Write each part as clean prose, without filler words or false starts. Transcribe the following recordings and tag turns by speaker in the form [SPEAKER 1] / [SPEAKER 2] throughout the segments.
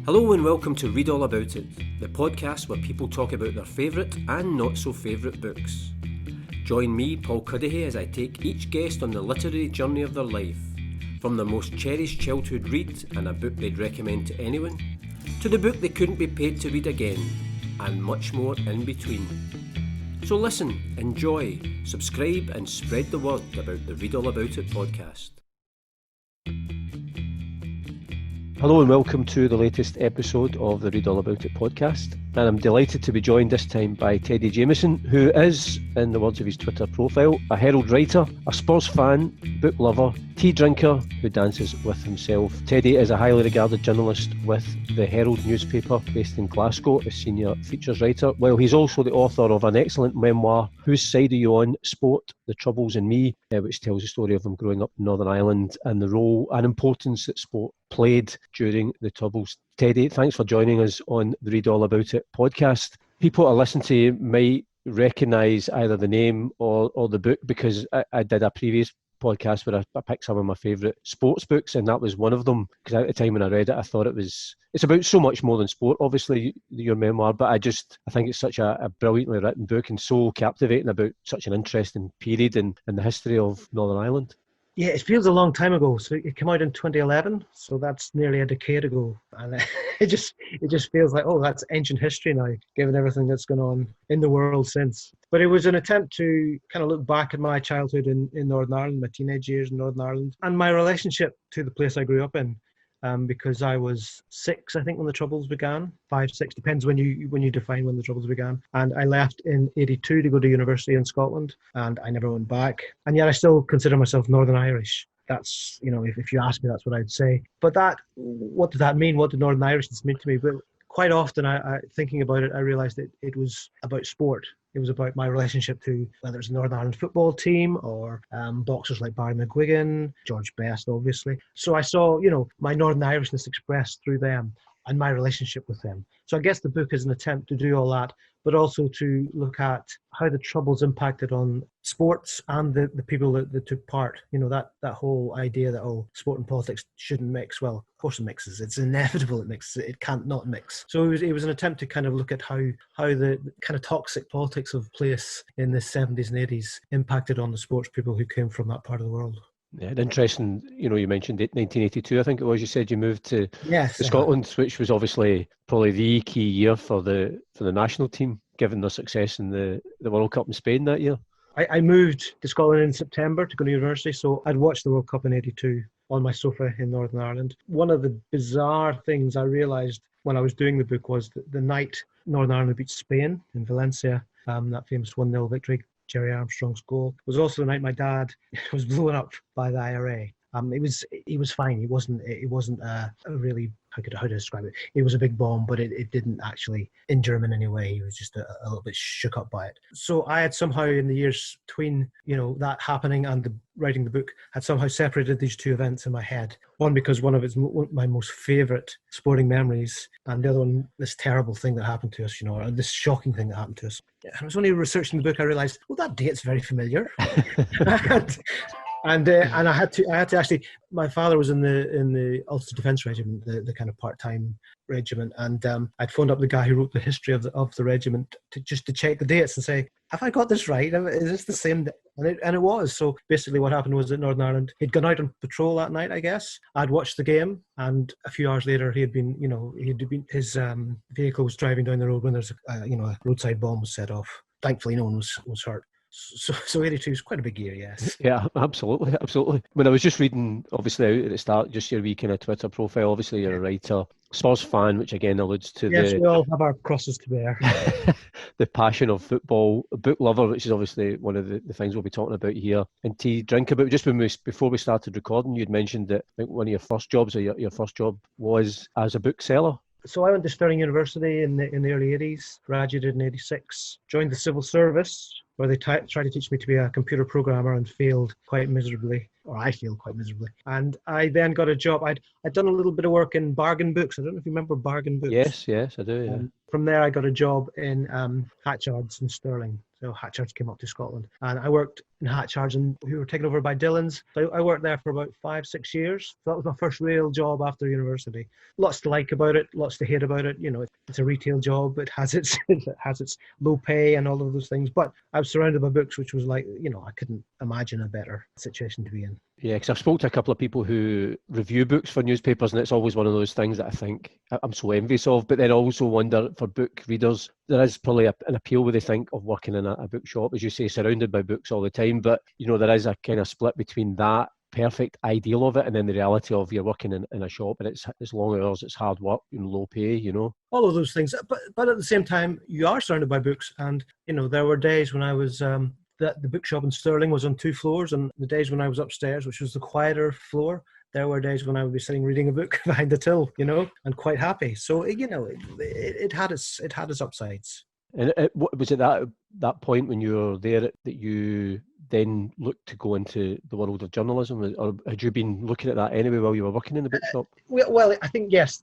[SPEAKER 1] Hello and welcome to Read All About It, the podcast where people talk about their favourite and not so favourite books. Join me, Paul Cudahy, as I take each guest on the literary journey of their life, from their most cherished childhood read and a book they'd recommend to anyone, to the book they couldn't be paid to read again, and much more in between. So listen, enjoy, subscribe and spread the word about the Read All About It podcast. Hello and welcome to the latest episode of the Read All About It podcast. And I'm delighted to be joined this time by Teddy Jameson, who is, in the words of his Twitter profile, a Herald writer, a Spurs fan, book lover, tea drinker who dances with himself. Teddy is a highly regarded journalist with the Herald newspaper based in Glasgow as senior features writer, while he's also the author of an excellent memoir, Whose Side Are You On? Sport, The Troubles in Me, which tells the story of him growing up in Northern Ireland and the role and importance that sport played during the Troubles. Teddy, thanks for joining us on the Read All About It podcast. People that listen to you might recognise either the name or the book, because I did a previous podcast where I picked some of my favourite sports books, and that was one of them, because at the time when I read it I thought it's about so much more than sport, obviously, your memoir, but I think it's such a brilliantly written book and so captivating about such an interesting period in the history of Northern Ireland.
[SPEAKER 2] Yeah, it feels a long time ago. So it came out in 2011, so that's nearly a decade ago, and it just feels like, oh, that's ancient history now, given everything that's gone on in the world since. But it was an attempt to kind of look back at my childhood in Northern Ireland, my teenage years in Northern Ireland, and my relationship to the place I grew up in. Because I was 6, I think, when the Troubles began. 5, 6, depends when you define when the Troubles began. And I left in '82 to go to university in Scotland, and I never went back. And yet I still consider myself Northern Irish. That's, if you ask me, that's what I'd say. But what did that mean? What did Northern Irishness mean to me? But quite often, I thinking about it, I realised that it was about sport. It was about my relationship to whether it's the Northern Ireland football team or boxers like Barry McGuigan, George Best, obviously. So I saw, my Northern Irishness expressed through them and my relationship with them. So I guess the book is an attempt to do all that, but also to look at how the Troubles impacted on sports and the people that took part. That whole idea that, sport and politics shouldn't mix. Well, of course it mixes. It's inevitable it mixes. It can't not mix. So it was an attempt to kind of look at how the kind of toxic politics of place in the 70s and 80s impacted on the sports people who came from that part of the world.
[SPEAKER 1] Yeah, interesting. You mentioned 1982, I think it was. You said you moved to Scotland, which was obviously probably the key year for the national team, given their success in the World Cup in Spain that year.
[SPEAKER 2] I moved to Scotland in September to go to university, so I'd watched the World Cup in '82 on my sofa in Northern Ireland. One of the bizarre things I realised when I was doing the book was that the night Northern Ireland beat Spain in Valencia, that famous 1-0 victory, Jerry Armstrong's goal, was also the night my dad was blown up by the IRA. He was fine. It wasn't a really, how to describe it. It was a big bomb, but it didn't actually injure him in any way. He was just a little bit shook up by it. So I had somehow, in the years between, that happening and writing the book, had somehow separated these two events in my head. One, because one of it's my most favourite sporting memories, and the other one, this terrible thing that happened to us, or this shocking thing that happened to us. I was only researching the book, I realised, that date's very familiar. And I had to actually. My father was in the Ulster Defence Regiment, the kind of part-time regiment, and I'd phoned up the guy who wrote the history of the regiment to check the dates and say, have I got this right? Is this the same day? And it was. So basically, what happened was that Northern Ireland, he'd gone out on patrol that night, I guess. I'd watched the game, and a few hours later, his vehicle was driving down the road when there's a roadside bomb was set off. Thankfully, no one was hurt. So 82 is quite a big year, yes.
[SPEAKER 1] Yeah, absolutely. When I was just reading, obviously, out at the start, just your wee kind of Twitter profile, obviously you're a writer, Spurs fan, which again alludes to
[SPEAKER 2] yes, we all have our crosses to bear.
[SPEAKER 1] The passion of football, a book lover, which is obviously one of the things we'll be talking about here, and tea drinker. But just before we started recording, you'd mentioned that I think one of your first jobs, or your first job, was as a bookseller.
[SPEAKER 2] So I went to Stirling University in the early 80s, graduated in 86, joined the civil service, where they tried to teach me to be a computer programmer and failed quite miserably, or I failed quite miserably. And I then got a job. I'd done a little bit of work in Bargain Books. I don't know if you remember Bargain Books.
[SPEAKER 1] Yes, I do, yeah.
[SPEAKER 2] From there, I got a job in Hatchards in Stirling. So Hatchards came up to Scotland. And I worked in Hatchards, and we were taken over by Dillon's. So I worked there for about 5-6 years. So that was my first real job after university. Lots to like about it, lots to hate about it. You know, it's a retail job. It has its low pay and all of those things. But I was surrounded by books, which was like, you know, I couldn't imagine a better situation to be in.
[SPEAKER 1] Yeah, because I've spoke to a couple of people who review books for newspapers, and it's always one of those things that I think I'm so envious of, but then also wonder for book readers, there is probably an appeal where they think of working in a bookshop, as you say, surrounded by books all the time, but, you know, there is a kind of split between that perfect ideal of it and then the reality of you're working in a shop and it's long hours, it's hard work, low pay,
[SPEAKER 2] all of those things. But at the same time, you are surrounded by books, and, you know, there were days when I was the bookshop in Stirling was on 2 floors, and the days when I was upstairs, which was the quieter floor, there were days when I would be sitting reading a book behind the till, and quite happy. So, it had its upsides.
[SPEAKER 1] And was it that point when you were there that you then looked to go into the world of journalism, or had you been looking at that anyway while you were working in the bookshop?
[SPEAKER 2] Well, I think yes.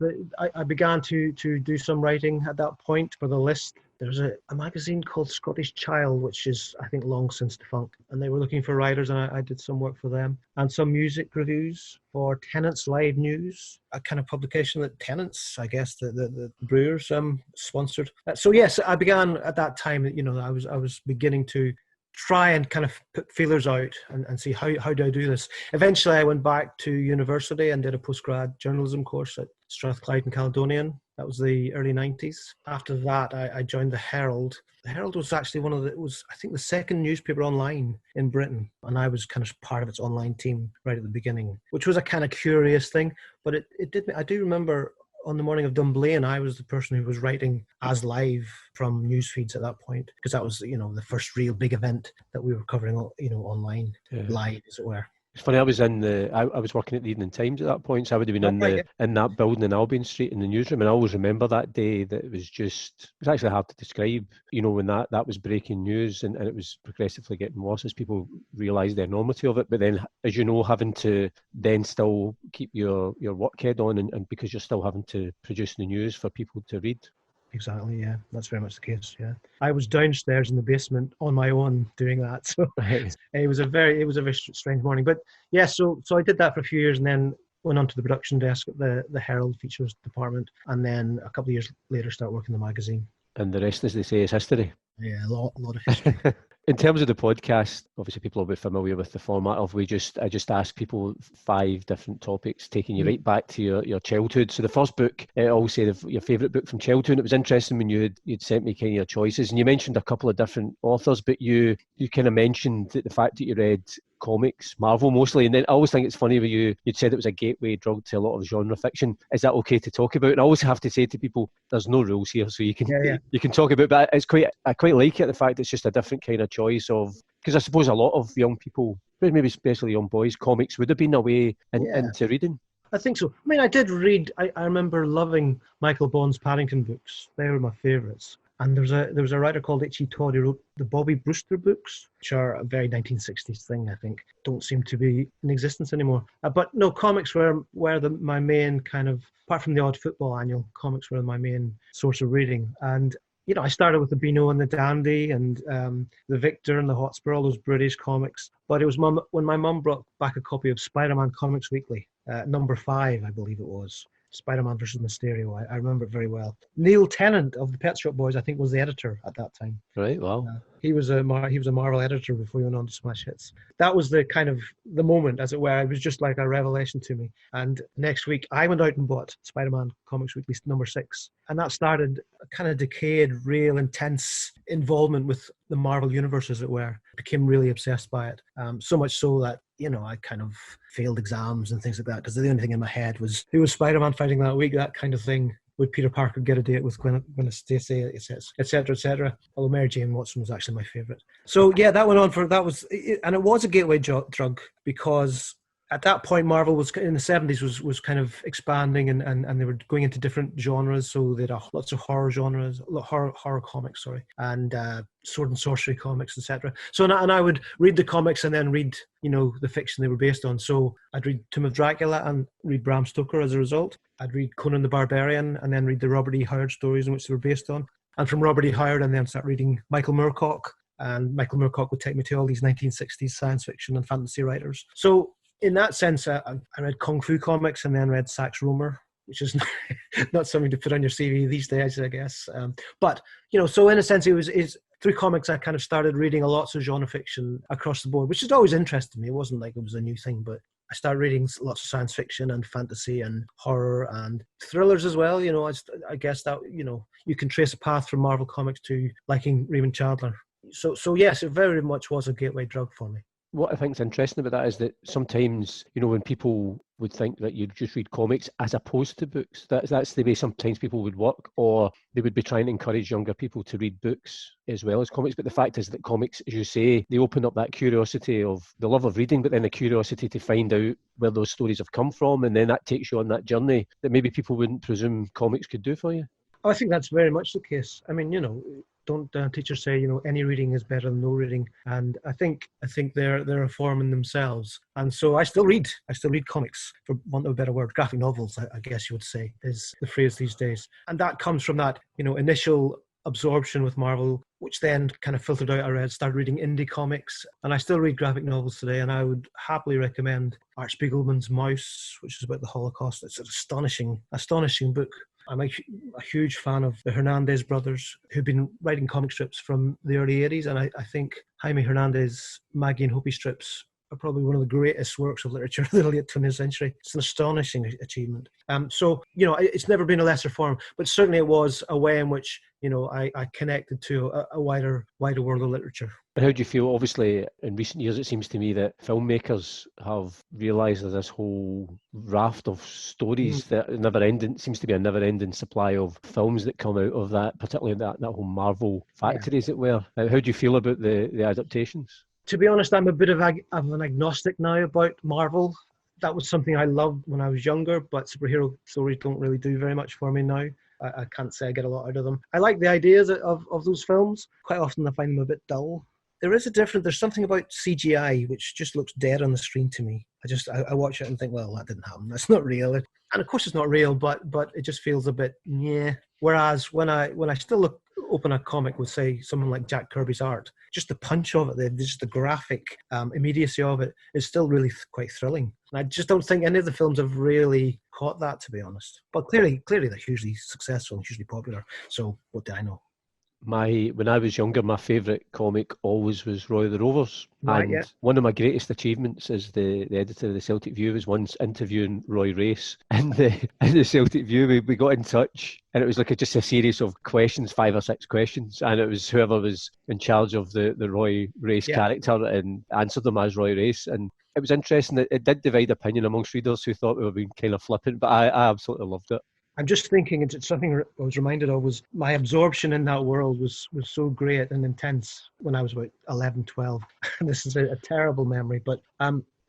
[SPEAKER 2] I began to do some writing at that point for the List. There's a magazine called Scottish Child, which is, I think, long since defunct, and they were looking for writers, and I did some work for them, and some music reviews for Tennant's Live News, a kind of publication that Tennant's, I guess, the brewers sponsored. So yes, I began at that time. I was beginning to try and kind of put feelers out and see how do I do this. Eventually, I went back to university and did a postgrad journalism course at Strathclyde and Caledonian. That was the early 90s. After that, I joined the Herald. The Herald was actually I think the second newspaper online in Britain, and I was kind of part of its online team right at the beginning, which was a kind of curious thing. But it did. I do remember on the morning of Dunblane, I was the person who was writing as live from news feeds at that point, because that was, the first real big event that we were covering, online, live, as it were.
[SPEAKER 1] It's funny, I was working at the Evening Times at that point, so I would have been in that building in Albion Street in the newsroom, and I always remember that day that it was actually hard to describe, when that was breaking news, and it was progressively getting worse as people realised the enormity of it, but then, as you know, having to then still keep your work head on, and because you're still having to produce the news for people to read.
[SPEAKER 2] Exactly, yeah. That's very much the case, yeah. I was downstairs in the basement on my own doing that, so it was a very strange morning. But yeah, so I did that for a few years, and then went onto the production desk at the Herald Features department, and then a couple of years later started working in the magazine.
[SPEAKER 1] And the rest, as they say, is history.
[SPEAKER 2] Yeah, a lot of history.
[SPEAKER 1] In terms of the podcast, obviously people will be familiar with the format of I just ask people 5 different topics, taking you right back to your childhood. So the first book, it all said your favourite book from childhood. It was interesting when you'd sent me kind of your choices, and you mentioned a couple of different authors, but you kind of mentioned the fact that you read comics, Marvel mostly, and then I always think it's funny when you'd said it was a gateway drug to a lot of genre fiction. Is that okay to talk about? And I always have to say to people, there's no rules here, so you can you can talk about, but I quite like it, the fact it's just a different kind of choice of, because I suppose a lot of young people, maybe especially young boys, comics would have been a way into reading.
[SPEAKER 2] I think so. I mean, I did read, I remember loving Michael Bond's Paddington books. They were my favourites. And there was a writer called H.E. Todd who wrote the Bobby Brewster books, which are a very 1960s thing, I think. Don't seem to be in existence anymore. But no, comics were my main kind of, apart from the odd football annual, comics were my main source of reading. And, I started with the Beano and the Dandy and the Victor and the Hotspur, all those British comics. But it was when my mum brought back a copy of Spider-Man Comics Weekly, number 5, I believe it was. Spider-Man versus Mysterio. I remember it very well. Neil Tennant of the Pet Shop Boys, I think, was the editor at that time.
[SPEAKER 1] Right, wow.
[SPEAKER 2] He was a Marvel editor before he went on to Smash Hits. That was the kind of the moment, as it were. It was just like a revelation to me. And next week, I went out and bought Spider-Man Comics Weekly number 6. And that started a kind of decayed, real intense involvement with the Marvel universe, as it were. I became really obsessed by it. So much so that, I kind of failed exams and things like that, because the only thing in my head was, who was Spider-Man fighting that week, that kind of thing. Would Peter Parker get a date with Gwen Stacy, etc., etc. Although Mary Jane Watson was actually my favourite. So yeah, that went on and it was a gateway drug, because at that point, Marvel was in the 70s was kind of expanding, and they were going into different genres. So they had lots of horror genres, horror comics, and sword and sorcery comics, etc. So and I would read the comics and then read, the fiction they were based on. So I'd read Tomb of Dracula and read Bram Stoker as a result. I'd read Conan the Barbarian and then read the Robert E. Howard stories in which they were based on. And from Robert E. Howard, and then start reading Michael Moorcock And Michael Moorcock would take me to all these 1960s science fiction and fantasy writers. So in that sense, I read Kung Fu comics and then read Sax Rohmer, which is not something to put on your CV these days, I guess. But, so in a sense, it's through comics I kind of started reading lots of genre fiction across the board, which has always interested me. It wasn't like it was a new thing, but I started reading lots of science fiction and fantasy and horror and thrillers as well. I guess that, you can trace a path from Marvel Comics to liking Raymond Chandler. So yes, it very much was a gateway drug for me.
[SPEAKER 1] What I think is interesting about that is that sometimes, when people would think that you just read comics as opposed to books, that's the way sometimes people would work, or they would be trying to encourage younger people to read books as well as comics. But the fact is that comics, as you say, they open up that curiosity of the love of reading, but then the curiosity to find out where those stories have come from, and then that takes you on that journey that maybe people wouldn't presume comics could do for you.
[SPEAKER 2] I think that's very much the case. I mean, don't teachers say, any reading is better than no reading? And I think they're a form in themselves. And so I still read comics, for want of a better word. Graphic novels, I guess you would say, is the phrase these days. And that comes from that, initial absorption with Marvel, which then kind of filtered out. I started reading indie comics, and I still read graphic novels today, and I would happily recommend Art Spiegelman's Mouse, which is about the Holocaust. It's an astonishing book. I'm a huge fan of the Hernandez brothers, who've been writing comic strips from the early 80s, and I think Jaime Hernandez, Maggie and Hopi strips are probably one of the greatest works of literature of the late 20th century. It's an astonishing achievement. So, it's never been a lesser form, but certainly it was a way in which, I connected to a wider world of literature.
[SPEAKER 1] How do you feel? Obviously, in recent years, it seems to me that filmmakers have realised there's this whole raft of stories that seems to be a never-ending supply of films that come out of that, particularly that whole Marvel factory, as it were. How do you feel about the adaptations?
[SPEAKER 2] To be honest, I'm a bit of an agnostic now about Marvel. That was something I loved when I was younger, but superhero stories don't really do very much for me now. I can't say I get a lot out of them. I like the ideas of those films. Quite often I find them a bit dull. There's something about CGI which just looks dead on the screen to me. I watch it and think, well, that didn't happen. That's not real. And of course it's not real, but it just feels a bit, yeah. Whereas when I still open a comic with, say, someone like Jack Kirby's art, just the punch of it, just the graphic immediacy of it is still really quite thrilling. And I just don't think any of the films have really caught that, to be honest. But clearly they're hugely successful and hugely popular. So what do I know?
[SPEAKER 1] When I was younger, my favourite comic always was Roy the Rovers.
[SPEAKER 2] Right,
[SPEAKER 1] and
[SPEAKER 2] yeah.
[SPEAKER 1] One of my greatest achievements as the editor of the Celtic View was once interviewing Roy Race in the Celtic View. We got in touch, and it was like just a series of questions, 5 or 6 questions, and it was whoever was in charge of the Roy Race character and answered them as Roy Race. And it was interesting that it did divide opinion amongst readers who thought we were being kind of flippant, but I absolutely loved it.
[SPEAKER 2] I'm just thinking, it's something I was reminded of, was my absorption in that world was so great and intense when I was about 11, 12. This is a terrible memory, but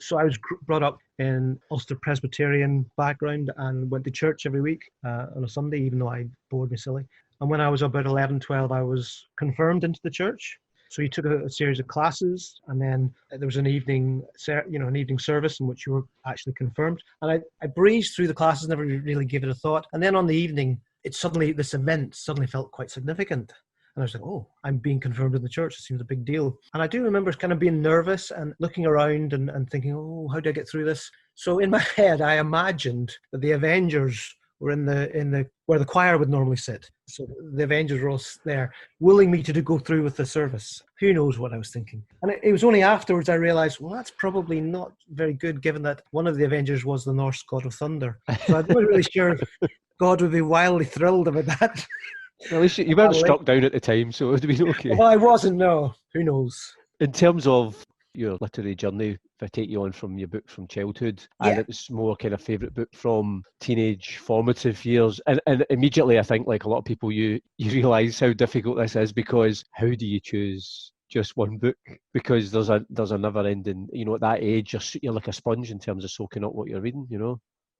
[SPEAKER 2] so I was brought up in Ulster Presbyterian background and went to church every week on a Sunday, even though I bored me silly. And when I was about 11, 12, I was confirmed into the church. So you took a series of classes, and then there was an evening service in which you were actually confirmed. And I breezed through the classes, never really gave it a thought. And then on the evening, this event suddenly felt quite significant. And I was like, oh, I'm being confirmed in the church. It seems a big deal. And I do remember kind of being nervous and looking around and thinking, oh, how do I get through this? So in my head, I imagined that the Avengers were in the where the choir would normally sit. So the Avengers were all there, willing me to go through with the service. Who knows what I was thinking? And it was only afterwards I realized, well, that's probably not very good, given that one of the Avengers was the Norse god of thunder. So I wasn't really sure God would be wildly thrilled about that.
[SPEAKER 1] Well, at least you weren't struck down at the time, so it would have been okay.
[SPEAKER 2] Well, I wasn't, no. Who knows?
[SPEAKER 1] In terms of your literary journey, if I take you on from your book from childhood, and it was more kind of favourite book from teenage formative years, and immediately I think, like a lot of people, you realise how difficult this is, because how do you choose just one book? Because there's a never ending, at that age you're like a sponge in terms of soaking up what you're reading,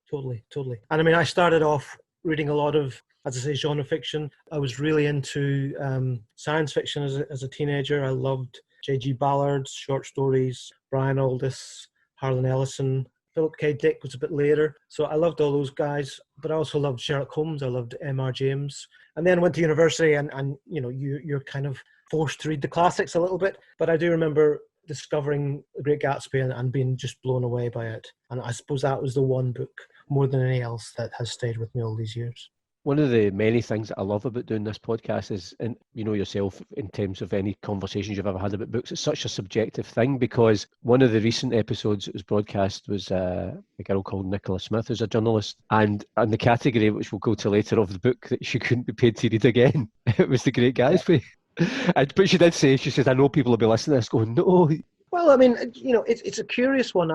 [SPEAKER 2] Totally. And I mean, I started off reading a lot of, as I say, genre fiction. I was really into science fiction as a teenager. I loved J.G. Ballard's short stories, Brian Aldiss, Harlan Ellison. Philip K. Dick was a bit later. So I loved all those guys, but I also loved Sherlock Holmes. I loved M.R. James. And then went to university and you're kind of forced to read the classics a little bit, but I do remember discovering The Great Gatsby and being just blown away by it. And I suppose that was the one book more than any else that has stayed with me all these years.
[SPEAKER 1] One of the many things that I love about doing this podcast is, and you know yourself, in terms of any conversations you've ever had about books, it's such a subjective thing, because one of the recent episodes that was broadcast was a girl called Nicola Smith, who's a journalist, and in the category, which we'll go to later, of the book that she couldn't be paid to read again, it was The Great Gatsby. Yeah. But she did say, she says, I know people will be listening to this going, no.
[SPEAKER 2] Well, I mean, you know, it's a curious one.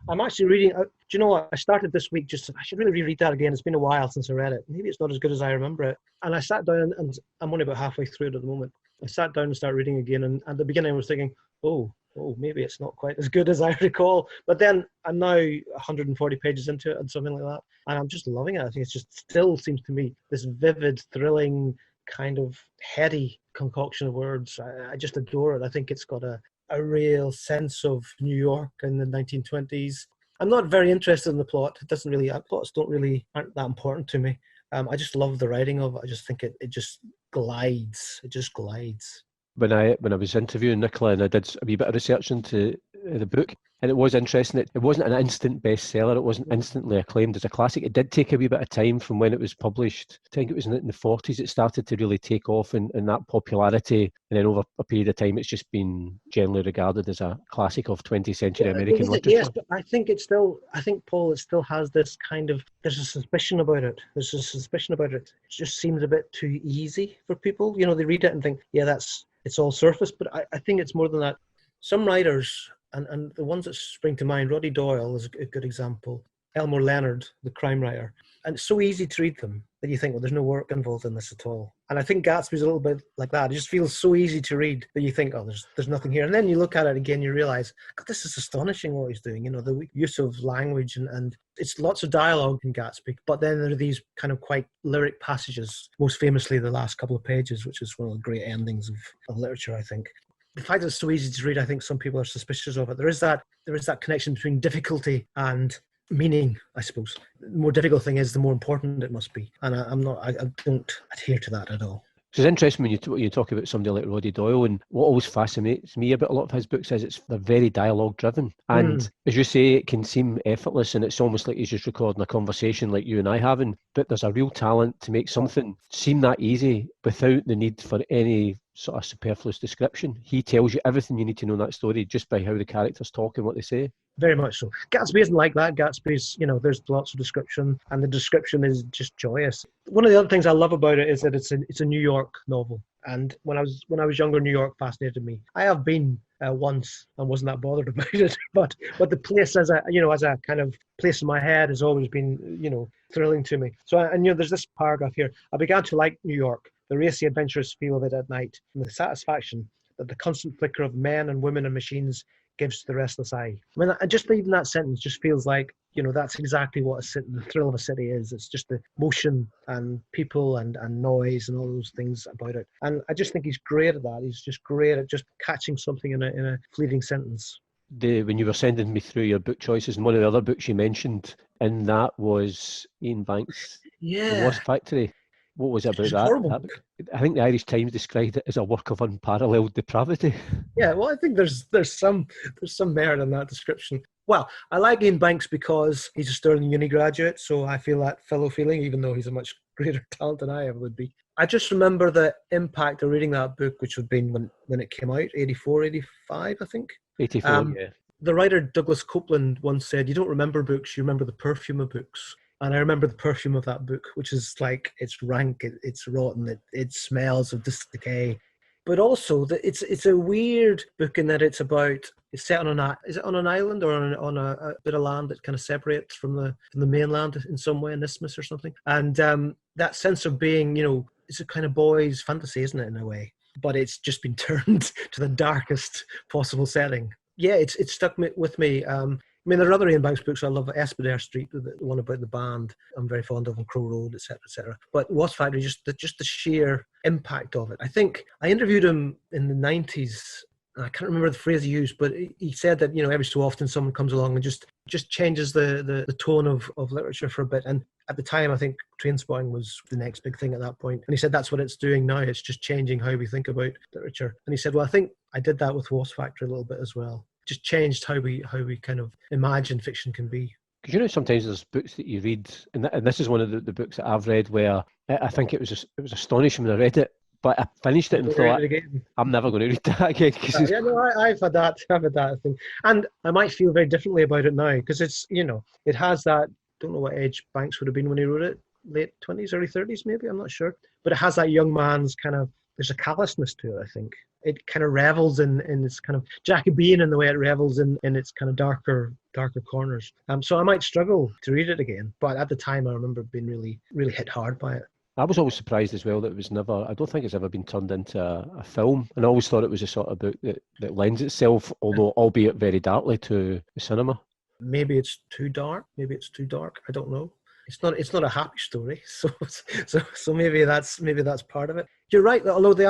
[SPEAKER 2] I'm actually reading. Do you know what? I started this week. I should really reread that again. It's been a while since I read it. Maybe it's not as good as I remember it. And I sat down, and I'm only about halfway through it at the moment. I sat down and started reading again, and at the beginning I was thinking, oh, maybe it's not quite as good as I recall. But then I'm now 140 pages into it and something like that, and I'm just loving it. I think it's just still seems to me this vivid, thrilling, kind of heady concoction of words. I just adore it. I think it's got a real sense of New York in the 1920s. I'm not very interested in the plot. It doesn't really, plots aren't that important to me. I just love the writing of it. I just think it just glides. It just glides. When
[SPEAKER 1] I was interviewing Nicola, and I did a wee bit of research into the book, and it was interesting. It wasn't an instant bestseller. It wasn't instantly acclaimed as a classic. It did take a wee bit of time from when it was published. I think it was in the 40s it started to really take off in that popularity. And then over a period of time, it's just been generally regarded as a classic of 20th century American literature.
[SPEAKER 2] Yes, but I think Paul, it still has this kind of, there's a suspicion about it. It just seems a bit too easy for people. You know, they read it and think, yeah, it's all surface. But I think it's more than that. Some writers, and the ones that spring to mind, Roddy Doyle is a good example. Elmore Leonard, the crime writer. And it's so easy to read them that you think, well, there's no work involved in this at all. And I think Gatsby's a little bit like that. It just feels so easy to read that you think, oh, there's nothing here. And then you look at it again, you realize, God, this is astonishing what he's doing. You know, the use of language and it's lots of dialogue in Gatsby. But then there are these kind of quite lyric passages, most famously the last couple of pages, which is one of the great endings of literature, I think. The fact that it's so easy to read, I think some people are suspicious of it. There is that connection between difficulty and meaning, I suppose. The more difficult thing is, the more important it must be. And I don't adhere to that at all.
[SPEAKER 1] So it's interesting when you talk about somebody like Roddy Doyle, and what always fascinates me about a lot of his books is they're very dialogue driven. And as you say, it can seem effortless, and it's almost like he's just recording a conversation like you and I having, but there's a real talent to make something seem that easy without the need for any sort of superfluous description. He tells you everything you need to know in that story just by how the characters talk and what they say.
[SPEAKER 2] Very much so. Gatsby isn't like that. Gatsby's, there's lots of description, and the description is just joyous. One of the other things I love about it is that it's a New York novel. And when I was younger, New York fascinated me. I have been once and wasn't that bothered about it, but the place as a kind of place in my head has always been, thrilling to me. So, there's this paragraph here. I began to like New York, the racy, adventurous feel of it at night, and the satisfaction that the constant flicker of men and women and machines gives to the restless eye. I mean, just even that sentence just feels like, that's exactly what the thrill of a city is. It's just the motion and people and noise and all those things about it. And I just think he's great at that. He's just great at just catching something in a fleeting sentence.
[SPEAKER 1] When you were sending me through your book choices, and one of the other books you mentioned in that was Ian Banks' The Wasp Factory. What was it about that? I think the Irish Times described it as a work of unparalleled depravity.
[SPEAKER 2] Yeah, well, I think there's some merit in that description. Well, I like Ian Banks because he's a Stirling Uni graduate, so I feel that fellow feeling, even though he's a much greater talent than I ever would be. I just remember the impact of reading that book, which would have been when it came out, 84, 85, I think.
[SPEAKER 1] 84, yeah.
[SPEAKER 2] The writer Douglas Copeland once said, you don't remember books, you remember the perfume of books. And I remember the perfume of that book, which is like, it's rank, it's rotten, it smells of decay. But also, it's a weird book in that it's set on an island or on a bit of land that kind of separates from the mainland in some way, an isthmus or something. And that sense of being, it's a kind of boy's fantasy, isn't it, in a way? But it's just been turned to the darkest possible setting. Yeah, it's stuck with me. There are other Ian Banks books I love, Espedare Street, the one about the band, I'm very fond of, and Crow Road, etc., etc. But Wasp Factory, just the sheer impact of it. I think I interviewed him in the 90s, I can't remember the phrase he used, but he said that, every so often someone comes along and just changes the tone of literature for a bit. And at the time, I think Trainspotting was the next big thing at that point. And he said that's what it's doing now. It's just changing how we think about literature. And he said, well, I think I did that with Wasp Factory a little bit as well. Just changed how we kind of imagine fiction can be.
[SPEAKER 1] Because sometimes there's books that you read, and this is one of the books that I've read where I think it was astonishing when I read it. But I finished it and thought, I'm never going to read that again.
[SPEAKER 2] I've had that thing. And I might feel very differently about it now because it's, it has that, don't know what age Banks would have been when he wrote it, late 20s, early 30s maybe, I'm not sure. But it has that young man's kind of, there's a callousness to it, I think. It kind of revels in its kind of Jacobean in the way it revels in its kind of darker corners. So I might struggle to read it again. But at the time, I remember being really, really hit hard by it.
[SPEAKER 1] I was always surprised as well that it was never, I don't think it's ever been turned into a film. And I always thought it was a sort of book that lends itself, although albeit very darkly, to the cinema.
[SPEAKER 2] Maybe it's too dark. I don't know. It's not a happy story. So maybe that's part of it. You're right, although they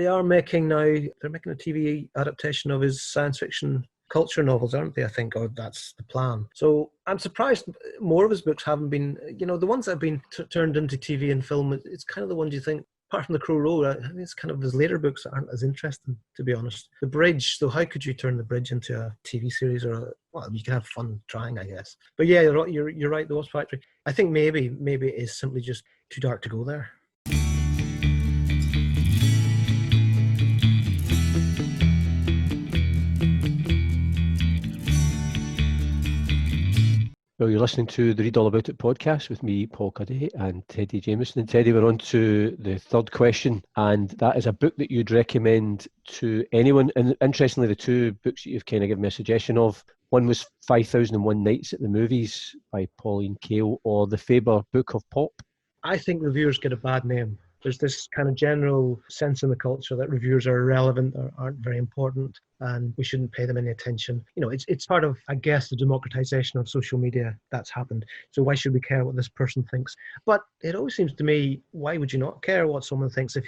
[SPEAKER 2] are making a TV adaptation of his science fiction culture novels, aren't they? I think, or that's the plan. So I'm surprised more of his books haven't been, the ones that have been turned into TV and film. It's kind of the ones you think, apart from The Crow Road, I think it's kind of his later books that aren't as interesting, to be honest. The Bridge, so how could you turn The Bridge into a TV series well, you can have fun trying, I guess. But yeah, you're right, The Wasp Factory. I think maybe it is simply just too dark to go there.
[SPEAKER 1] Well, you're listening to the Read All About It podcast with me, Paul Cuddy, and Teddy Jamieson. And Teddy, we're on to the third question, and that is a book that you'd recommend to anyone. And interestingly, the two books that you've kind of given me a suggestion of, one was 5001 Nights at the Movies by Pauline Kael, or The Faber Book of Pop. I
[SPEAKER 2] think reviewers get a bad name. There's this kind of general sense in the culture that reviewers are irrelevant or aren't very important and we shouldn't pay them any attention. It's part of, I guess, the democratization of social media that's happened. So why should we care what this person thinks? But it always seems to me, why would you not care what someone thinks if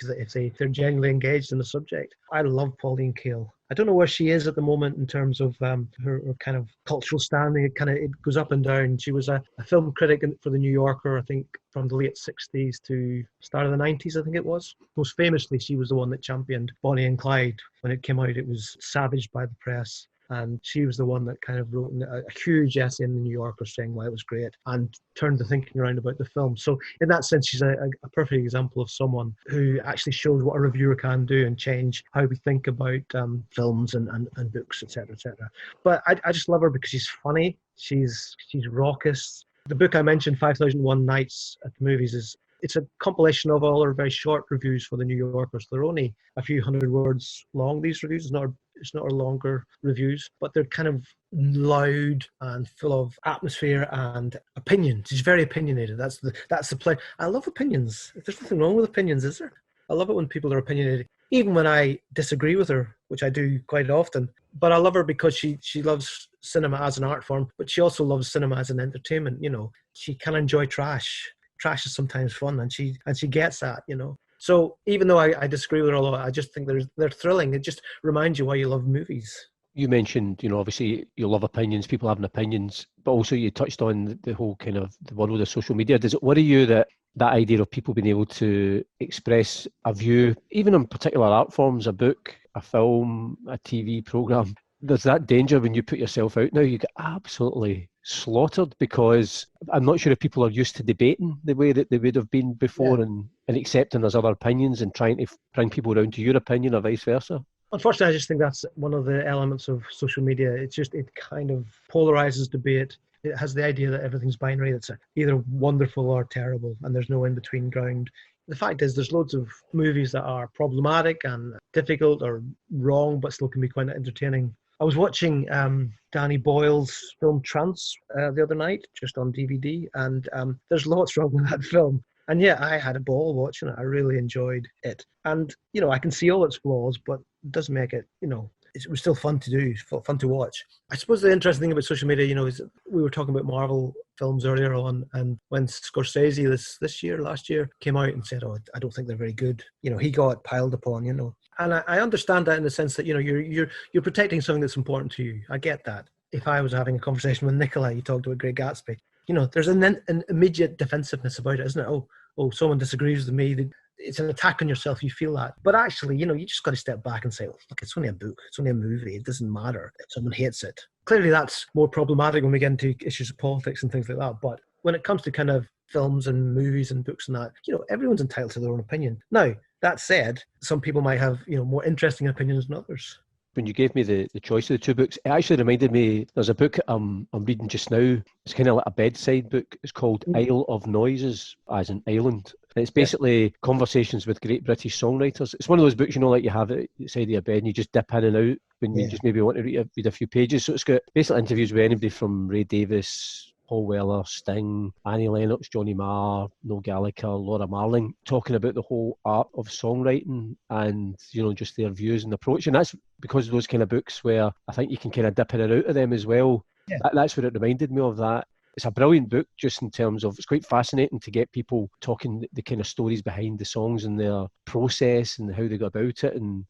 [SPEAKER 2] they're genuinely engaged in the subject? I love Pauline Kael. I don't know where she is at the moment in terms of her kind of cultural standing. It goes up and down. She was a film critic for The New Yorker, I think, from the late 60s to start of the 90s, I think it was. Most famously, she was the one that championed Bonnie and Clyde. When it came out, it was savaged by the press. And she was the one that kind of wrote a huge essay in The New Yorker saying why it was great and turned the thinking around about the film. So in that sense, she's a perfect example of someone who actually shows what a reviewer can do and change how we think about films and books, etc., etc. But I just love her because she's funny. She's raucous. The book I mentioned, 5001 Nights at the Movies, it's a compilation of all her very short reviews for The New Yorker. So they're only a few hundred words long, these reviews. It's not her longer reviews, but they're kind of loud and full of atmosphere and opinion. She's very opinionated. That's the play. I love opinions. There's nothing wrong with opinions, is there? I love it when people are opinionated, even when I disagree with her, which I do quite often. But I love her because she loves cinema as an art form, but she also loves cinema as an entertainment. She can enjoy trash. Trash is sometimes fun, and she gets that. So even though I disagree with her a lot, I just think they're thrilling. It just reminds you why you love movies.
[SPEAKER 1] You mentioned, obviously you love opinions, people having opinions, but also you touched on the whole kind of the world of social media. Does it worry you that idea of people being able to express a view, even on particular art forms, a book, a film, a TV programme, there's that danger when you put yourself out now, you get absolutely slaughtered because I'm not sure if people are used to debating the way that they would have been before and accepting there's other opinions and trying to bring people around to your opinion or vice versa.
[SPEAKER 2] Unfortunately, I just think that's one of the elements of social media. It kind of polarizes debate. It has the idea that everything's binary. It's either wonderful or terrible, and there's no in-between ground. The fact is there's loads of movies that are problematic and difficult or wrong, but still can be quite entertaining. I was watching Danny Boyle's film Trance the other night, just on DVD, and there's lots wrong with that film. And yeah, I had a ball watching it. I really enjoyed it. And, I can see all its flaws, but it does make it, it was still fun to do, fun to watch. I suppose the interesting thing about social media, is we were talking about Marvel films earlier on, and when Scorsese last year came out and said, I don't think they're very good, he got piled upon, And I understand that in the sense that, you're protecting something that's important to you. I get that. If I was having a conversation with Nicola, you talked about Great Gatsby, there's an immediate defensiveness about it, isn't it? Oh, someone disagrees with me. It's an attack on yourself. You feel that. But actually, you just got to step back and say, look, it's only a book. It's only a movie. It doesn't matter if someone hates it. Clearly, that's more problematic when we get into issues of politics and things like that. But when it comes to kind of films and movies and books and that, everyone's entitled to their own opinion. Now, that said, some people might have, more interesting opinions than others.
[SPEAKER 1] When you gave me the choice of the two books, it actually reminded me, there's a book I'm reading just now. It's kind of like a bedside book. It's called Isle of Noises, as in island. And it's basically conversations with great British songwriters. It's one of those books, like you have it at the side of your bed and you just dip in and out when you just maybe want to read a few pages. So it's got basically interviews with anybody from Ray Davies, Paul Weller, Sting, Annie Lennox, Johnny Marr, Noel Gallagher, Laura Marling, talking about the whole art of songwriting and, just their views and approach. And that's because of those kind of books where I think you can kind of dip in and out of them as well. Yeah. That's what it reminded me of that. It's a brilliant book just in terms of, it's quite fascinating to get people talking the kind of stories behind the songs and their process and how they go about it. And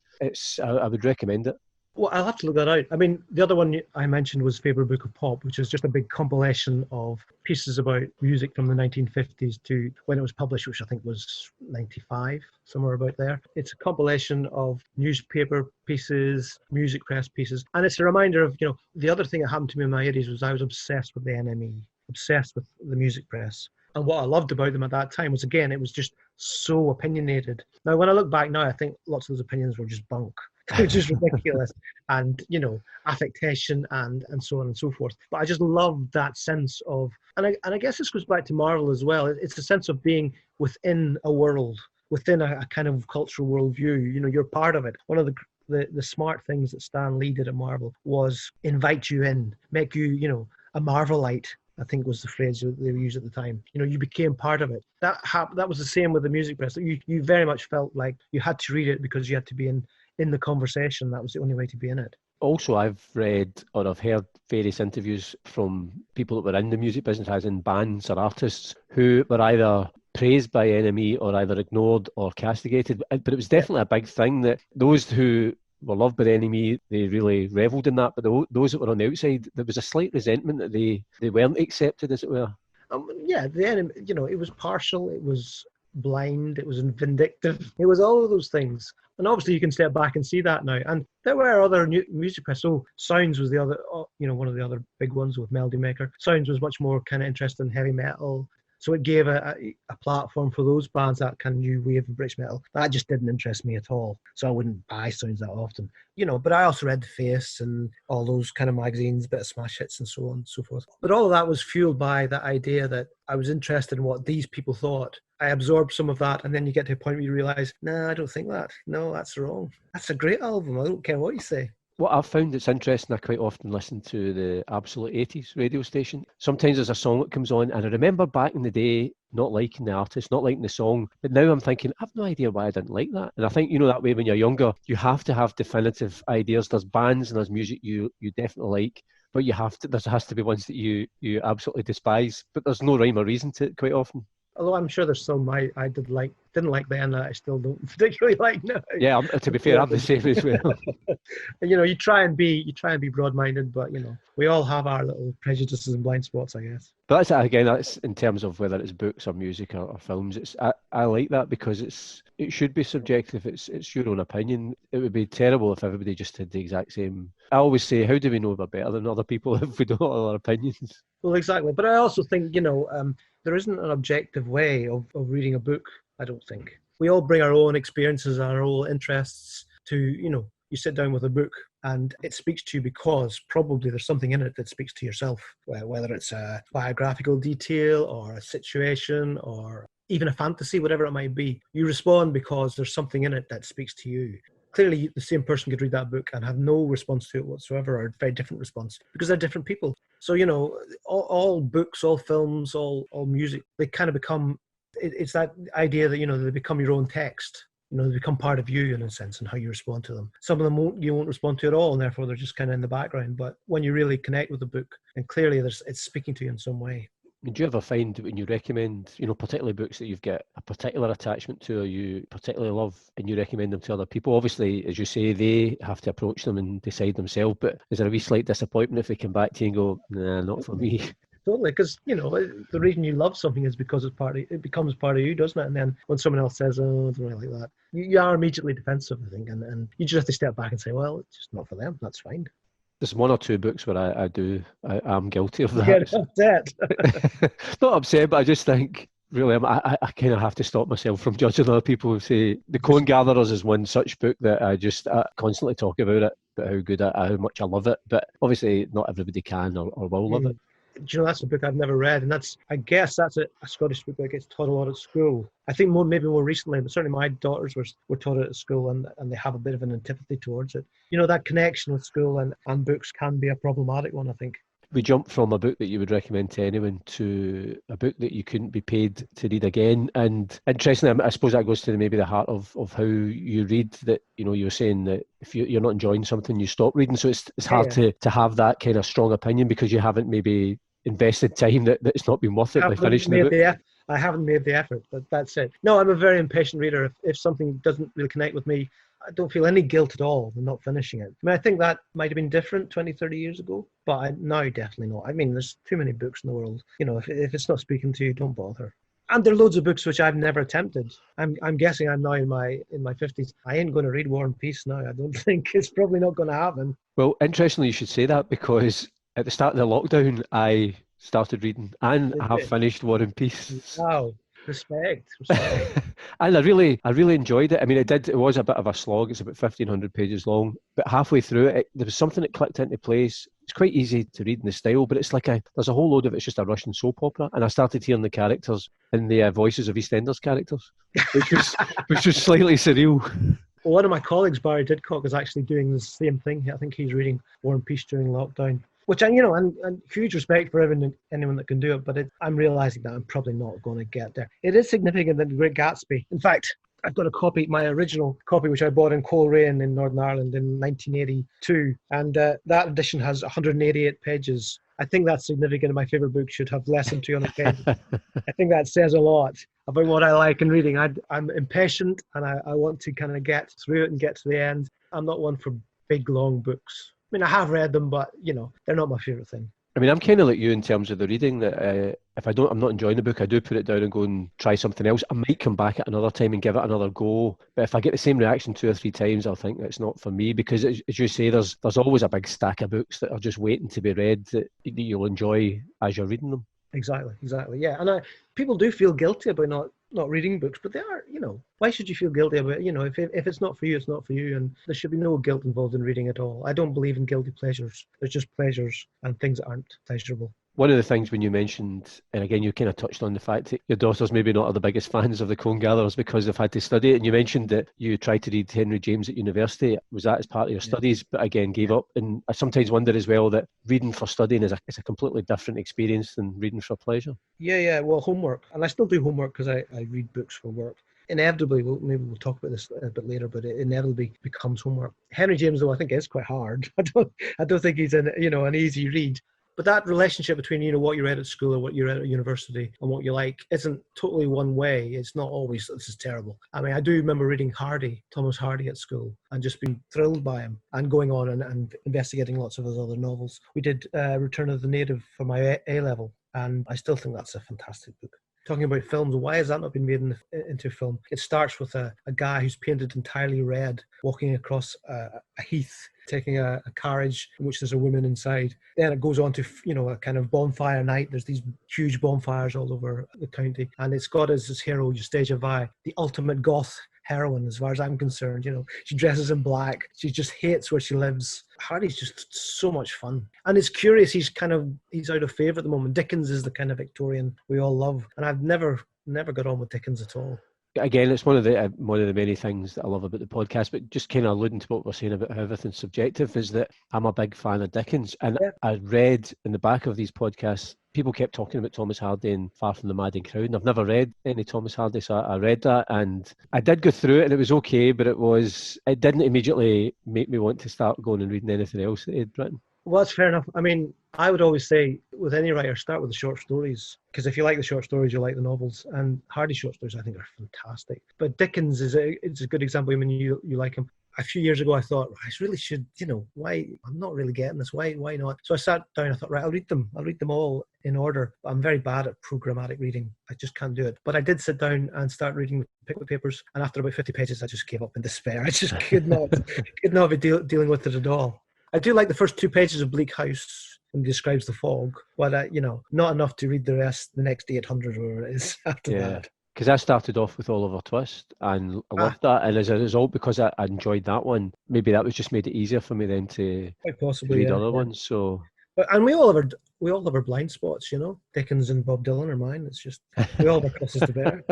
[SPEAKER 1] I would recommend it.
[SPEAKER 2] Well, I'll have to look that out. I mean, the other one I mentioned was Favorite Book of Pop, which is just a big compilation of pieces about music from the 1950s to when it was published, which I think was 95, somewhere about there. It's a compilation of newspaper pieces, music press pieces. And it's a reminder of, the other thing that happened to me in my 80s was I was obsessed with the NME, obsessed with the music press. And what I loved about them at that time was, again, it was just so opinionated. Now, when I look back now, I think lots of those opinions were just bunk. Which is ridiculous, and affectation and so on and so forth. But I just love that sense of, and I guess this goes back to Marvel as well. It's a sense of being within a world, within a kind of cultural worldview. You're part of it. One of the smart things that Stan Lee did at Marvel was invite you in, make you, a Marvelite, I think was the phrase that they used at the time. You became part of it. That was the same with the music press. You very much felt like you had to read it because you had to be in the conversation. That was the only way to be in it.
[SPEAKER 1] Also, I've read or I've heard various interviews from people that were in the music business, as in bands or artists, who were either praised by NME or either ignored or castigated. But it was definitely a big thing that those who were loved by the NME, they really revelled in that. But those that were on the outside, there was a slight resentment that they weren't accepted, as it were.
[SPEAKER 2] The NME, it was partial, it was blind, it was vindictive, it was all of those things. And obviously you can step back and see that now. And there were other music press. So Sounds was the other, one of the other big ones with Melody Maker. Sounds was much more kind of interested in heavy metal. So it gave a platform for those bands, that kind of new wave of British metal. That just didn't interest me at all. So I wouldn't buy Sounds that often. But I also read The Face and all those kind of magazines, bit of smash hits and so on and so forth. But all of that was fueled by that idea that I was interested in what these people thought. I absorbed some of that, and then you get to a point where you realise, no, I don't think that. No, that's wrong. That's a great album. I don't care what you say.
[SPEAKER 1] What I've found that's interesting, I quite often listen to the Absolute 80s radio station. Sometimes there's a song that comes on, and I remember back in the day not liking the artist, not liking the song, but now I'm thinking, I've no idea why I didn't like that. And I think, that way when you're younger, you have to have definitive ideas. There's bands and there's music you definitely like, but there has to be ones that you absolutely despise, but there's no rhyme or reason to it quite often.
[SPEAKER 2] Although I'm sure there's some I didn't like then that I still don't particularly like now.
[SPEAKER 1] Yeah, to be fair, I'm the same as well.
[SPEAKER 2] You try and be broad-minded, but we all have our little prejudices and blind spots, I guess.
[SPEAKER 1] But that's in terms of whether it's books or music or films. I like that because it should be subjective. It's your own opinion. It would be terrible if everybody just had the exact same. I always say, how do we know we're better than other people if we don't have our opinions?
[SPEAKER 2] Well, exactly. But I also think there isn't an objective way of reading a book. I don't think. We all bring our own experiences, our own interests to, you sit down with a book and it speaks to you because probably there's something in it that speaks to yourself, whether it's a biographical detail or a situation or even a fantasy, whatever it might be. You respond because there's something in it that speaks to you. Clearly, the same person could read that book and have no response to it whatsoever, or a very different response, because they're different people. So, all books, all films, all music, they kind of become, it's that idea that, they become your own text. They become part of you in a sense and how you respond to them. Some of them you won't respond to at all, and therefore they're just kind of in the background. But when you really connect with the book, and clearly it's speaking to you in some way.
[SPEAKER 1] Do you ever find when you recommend, particularly books that you've got a particular attachment to or you particularly love and you recommend them to other people? Obviously, as you say, they have to approach them and decide themselves, but is there a wee slight disappointment if they come back to you and go, nah, not for me?
[SPEAKER 2] Totally, because the reason you love something is because it becomes part of you, doesn't it? And then when someone else says, "Oh, I don't really like that," you are immediately defensive, I think, and you just have to step back and say, "Well, it's just not for them. That's fine."
[SPEAKER 1] There's one or two books where I'm guilty of
[SPEAKER 2] You get
[SPEAKER 1] that.
[SPEAKER 2] upset.
[SPEAKER 1] Not upset, but I just think really I kind of have to stop myself from judging other people who say The Cone Gatherers is one such book that I constantly talk about it, but how much I love it. But obviously not everybody can or will love it.
[SPEAKER 2] That's a book I've never read, and I guess that's a Scottish book that gets taught a lot at school. I think maybe more recently, but certainly my daughters were taught it at school, and they have a bit of an antipathy towards it. That connection with school and books can be a problematic one, I think.
[SPEAKER 1] We jumped from a book that you would recommend to anyone to a book that you couldn't be paid to read again. And interestingly, I suppose that goes to maybe the heart of how you read, that, you were saying that if you're not enjoying something, you stop reading. So it's hard to have that kind of strong opinion because you haven't maybe invested time that it's not been worth it by finishing the book.
[SPEAKER 2] I haven't made the effort, but that's it. No, I'm a very impatient reader. If something doesn't really connect with me, I don't feel any guilt at all in not finishing it. I think that might have been different 20, 30 years ago, but now definitely not. There's too many books in the world. If it's not speaking to you, don't bother. And there are loads of books which I've never attempted. I'm guessing I'm now in my 50s. I ain't going to read War and Peace now. I don't think it's probably not going to happen.
[SPEAKER 1] Well, interestingly, you should say that, because at the start of the lockdown, I started reading and I have finished War and Peace.
[SPEAKER 2] Wow. Respect.
[SPEAKER 1] And I really enjoyed it. It was a bit of a slog. It's about 1,500 pages long, but halfway through it, there was something that clicked into place. It's quite easy to read in the style, but it's like there's a whole load of it's just a Russian soap opera, and I started hearing the characters in the voices of EastEnders characters, which was slightly surreal.
[SPEAKER 2] Well, one of my colleagues, Barry Didcock, is actually doing the same thing. I think he's reading War and Peace during lockdown. Which and huge respect for anyone that can do it, but I'm realizing that I'm probably not going to get there. It is significant that Great Gatsby. In fact, I've got a copy, my original copy, which I bought in Coleraine in Northern Ireland in 1982, and that edition has 188 pages. I think that's significant. My favorite book should have less than 200 pages. I think that says a lot about what I like in reading. I'm impatient, and I want to kind of get through it and get to the end. I'm not one for big, long books. I have read them, but they're not my favorite thing.
[SPEAKER 1] I'm kind of like you in terms of the reading, that if I'm not enjoying the book, I do put it down and go and try something else. I might come back at another time and give it another go, but if I get the same reaction 2 or 3 times, I'll think it's not for me, because as you say, there's always a big stack of books that are just waiting to be read that you'll enjoy as you're reading them.
[SPEAKER 2] Exactly. Yeah, and people do feel guilty about not reading books, but they are, why should you feel guilty about it? If it's not for you, it's not for you, and there should be no guilt involved in reading at all. I don't believe in guilty pleasures. There's just pleasures and things that aren't pleasurable.
[SPEAKER 1] One of the things when you mentioned, and again, you kind of touched on the fact that your daughters maybe not are the biggest fans of the Cone Gatherers because they've had to study it, and you mentioned that you tried to read Henry James at university. Was that as part of your studies, but again, gave up? And I sometimes wonder as well that reading for studying is a completely different experience than reading for pleasure.
[SPEAKER 2] Yeah. Well, homework. And I still do homework because I read books for work. Inevitably, maybe we'll talk about this a bit later, but it inevitably becomes homework. Henry James, though, I think is quite hard. I don't think he's an easy read. But that relationship between, what you read at school or what you read at university and what you like isn't totally one way. It's not always, this is terrible. I do remember reading Thomas Hardy at school and just being thrilled by him and going on and investigating lots of his other novels. We did Return of the Native for my A-level, and I still think that's a fantastic book. Talking about films, why has that not been made into film? It starts with a guy who's painted entirely red, walking across a heath, taking a carriage in which there's a woman inside. Then it goes on to, a kind of bonfire night. There's these huge bonfires all over the county. And it's got as its hero, Eustacia Vi, the ultimate goth heroine, as far as I'm concerned. She dresses in black. She just hates where she lives. Hardy's just so much fun. And it's curious, he's out of favour at the moment. Dickens is the kind of Victorian we all love. And I've never got on with Dickens at all.
[SPEAKER 1] Again, it's one of the many things that I love about the podcast, but just kind of alluding to what we're saying about how everything's subjective, is that I'm a big fan of Dickens. And I read in the back of these podcasts, people kept talking about Thomas Hardy and Far From the Madding Crowd. I've never read any Thomas Hardy, so I read that and I did go through it and it was okay, but it didn't immediately make me want to start going and reading anything else that he'd written.
[SPEAKER 2] Well, that's fair enough. I mean, I would always say with any writer, start with the short stories, because if you like the short stories, you like the novels. And Hardy's short stories, I think, are fantastic. But Dickens it's a good example. I mean, you like him. A few years ago, I thought I really should, why I'm not really getting this. Why not? So I sat down. I thought, right, I'll read them. I'll read them all in order. I'm very bad at programmatic reading. I just can't do it. But I did sit down and start reading Pickwick Papers. And after about 50 pages, I just gave up in despair. I just could not be dealing with it at all. I do like the first 2 pages of Bleak House when he describes the fog, but not enough to read the rest, the next 800 or whatever it is after that.
[SPEAKER 1] Because I started off with Oliver Twist and I loved that, and as a result, because I enjoyed that one, maybe that was just made it easier for me then to
[SPEAKER 2] quite possibly
[SPEAKER 1] read other ones. So,
[SPEAKER 2] and we all have our blind spots, Dickens and Bob Dylan are mine. It's just we all have our crosses to bear.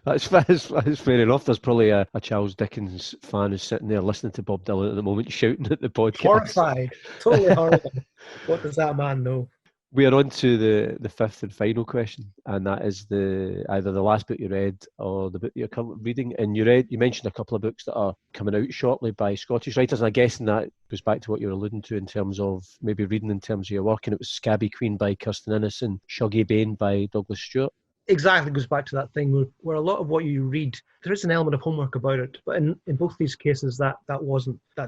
[SPEAKER 1] That's fair enough. There's probably a Charles Dickens fan who's sitting there listening to Bob Dylan at the moment, shouting at the podcast.
[SPEAKER 2] Horrified, totally horrified. What does that man know?
[SPEAKER 1] We are on to the fifth and final question, and that is either the last book you read or the book you're currently reading. And you mentioned a couple of books that are coming out shortly by Scottish writers, and I guess that goes back to what you were alluding to in terms of maybe reading in terms of your work. And it was Scabby Queen by Kirsten Innes and Shuggie Bain by Douglas Stewart.
[SPEAKER 2] Exactly, goes back to that thing where a lot of what you read, there is an element of homework about it. But in both these cases, that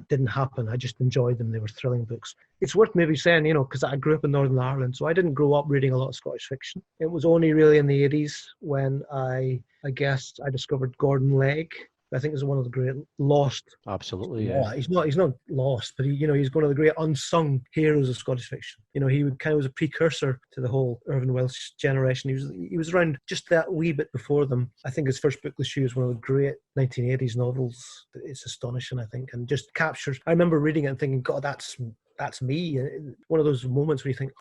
[SPEAKER 2] didn't happen. I just enjoyed them. They were thrilling books. It's worth maybe saying, because I grew up in Northern Ireland, so I didn't grow up reading a lot of Scottish fiction. It was only really in the 80s when I guess I discovered Gordon Legg. I think is one of the great lost.
[SPEAKER 1] Absolutely, yeah.
[SPEAKER 2] He's not lost, but he's one of the great unsung heroes of Scottish fiction. He was a precursor to the whole Irvine Welsh generation. He was around just that wee bit before them. I think his first book, The Shoe, is one of the great 1980s novels. It's astonishing, I think, and just captures. I remember reading it and thinking, God, that's me. One of those moments where you think